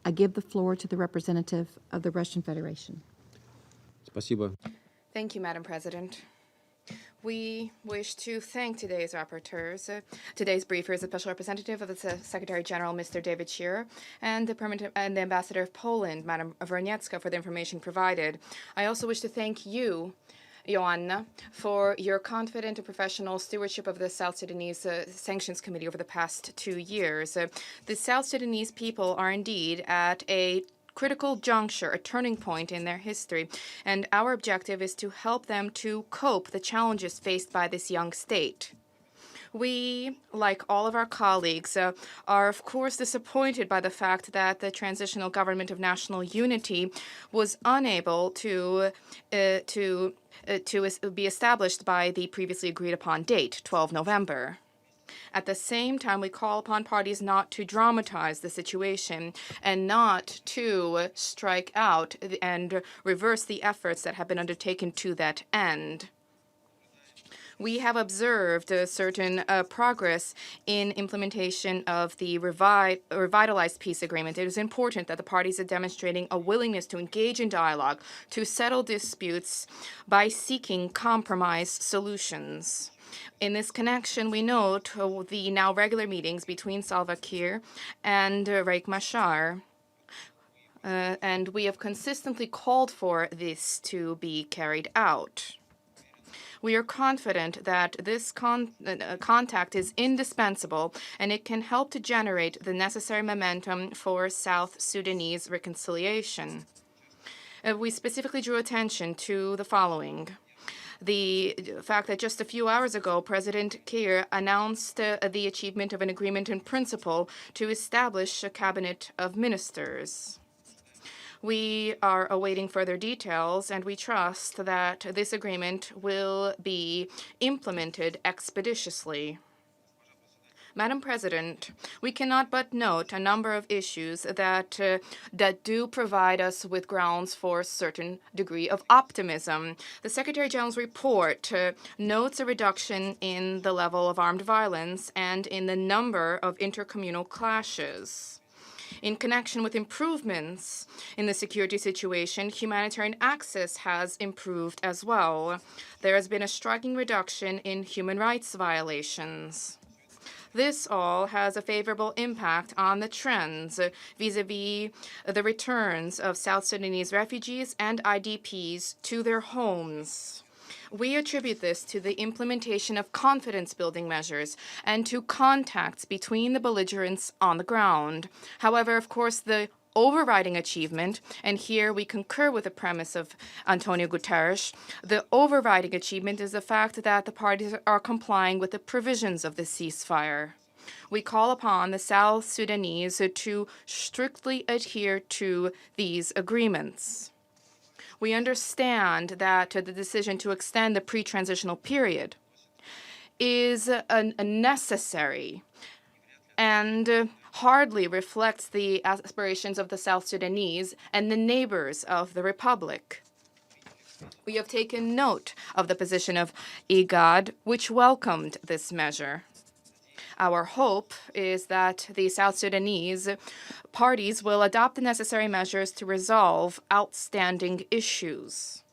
I give the floor to the representative of the Russian Federation. Спасибо. Thank you, Madam President. We wish to thank today's rapporteurs, today's briefers, the Special Representative of the Secretary General, Mr. David Shearer, and the Ambassador of Poland, Madam Werniecka, for the information provided. I also wish to thank you, Joanna, for your confident and professional stewardship of the South Sudanese Sanctions Committee over the past 2 years. The South Sudanese people are indeed at a critical juncture, a turning point in their history, and our objective is to help them to cope the challenges faced by this young state. We, like all of our colleagues, are of course disappointed by the fact that the Transitional Government of National Unity was unable to be established by the previously agreed upon date, 12 November. At the same time, we call upon parties not to dramatize the situation and not to strike out and reverse the efforts that have been undertaken to that end. We have observed a certain progress in implementation of the revitalized peace agreement. It is important that the parties are demonstrating a willingness to engage in dialogue, to settle disputes by seeking compromise solutions. In this connection, we note the now regular meetings between Salva Kiir and Riek Machar, and we have consistently called for this to be carried out. We are confident that this contact is indispensable, and it can help to generate the necessary momentum for South Sudanese reconciliation. We specifically drew attention to the following. The fact that just a few hours ago, President Kiir announced the achievement of an agreement in principle to establish a cabinet of ministers. We are awaiting further details, and we trust that this agreement will be implemented expeditiously. Madam President, we cannot but note a number of issues that do provide us with grounds for a certain degree of optimism. The Secretary General's report notes a reduction in the level of armed violence and in the number of intercommunal clashes. In connection with improvements in the security situation, humanitarian access has improved as well. There has been a striking reduction in human rights violations. This all has a favorable impact on the trends vis-à-vis the returns of South Sudanese refugees and IDPs to their homes. We attribute this to the implementation of confidence-building measures and to contacts between the belligerents on the ground. However, of course, the overriding achievement, and here we concur with the premise of Antonio Guterres, the overriding achievement is the fact that the parties are complying with the provisions of the ceasefire. We call upon the South Sudanese to strictly adhere to these agreements. We understand that the decision to extend the pre-transitional period is necessary and hardly reflects the aspirations of the South Sudanese and the neighbors of the Republic. We have taken note of the position of IGAD, which welcomed this measure. Our hope is that the South Sudanese parties will adopt the necessary measures to resolve outstanding issues.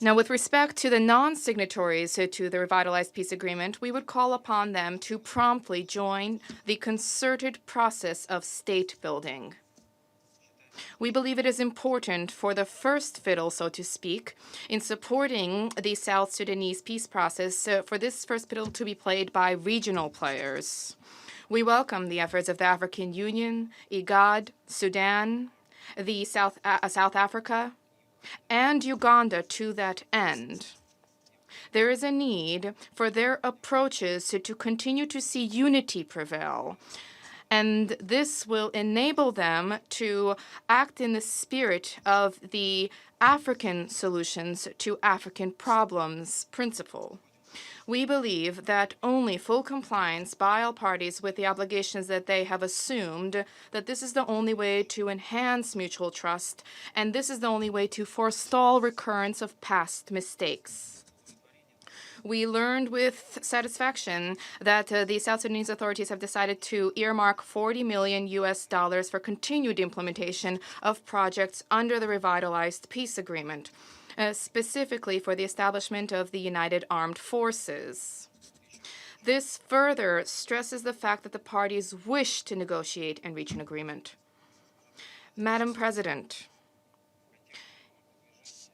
Now, with respect to the non-signatories to the revitalized peace agreement, we would call upon them to promptly join the concerted process of state building. We believe it is important for the first fiddle, so to speak, in supporting the South Sudanese peace process, for this first fiddle to be played by regional players. We welcome the efforts of the African Union, IGAD, Sudan, the South Africa, and Uganda to that end. There is a need for their approaches to continue to see unity prevail, and this will enable them to act in the spirit of the African solutions to African problems principle. We believe that only full compliance by all parties with the obligations that they have assumed, that this is the only way to enhance mutual trust, and this is the only way to forestall recurrence of past mistakes. We learned with satisfaction that the South Sudanese authorities have decided to earmark $40 million for continued implementation of projects under the revitalized peace agreement, specifically for the establishment of the United Armed Forces. This further stresses the fact that the parties wish to negotiate and reach an agreement. Madam President,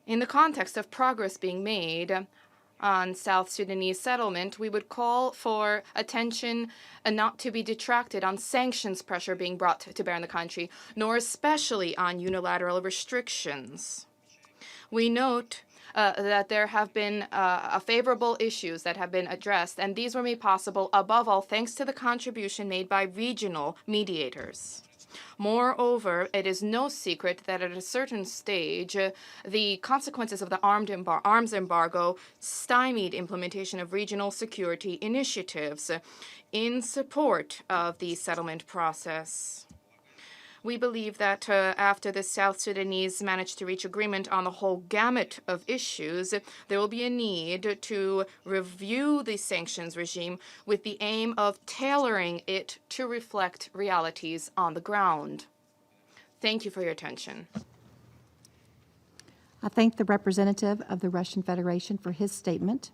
in the context of progress being made on South Sudanese settlement, we would call for attention not to be detracted on sanctions pressure being brought to bear in the country, nor especially on unilateral restrictions. We note that there have been favorable issues that have been addressed, and these were made possible, above all, thanks to the contribution made by regional mediators. Moreover, it is no secret that at a certain stage, the consequences of the arms embargo stymied implementation of regional security initiatives in support of the settlement process. We believe that after the South Sudanese manage to reach agreement on the whole gamut of issues, there will be a need to review the sanctions regime with the aim of tailoring it to reflect realities on the ground. Thank you for your attention. I thank the representative of the Russian Federation for his statement.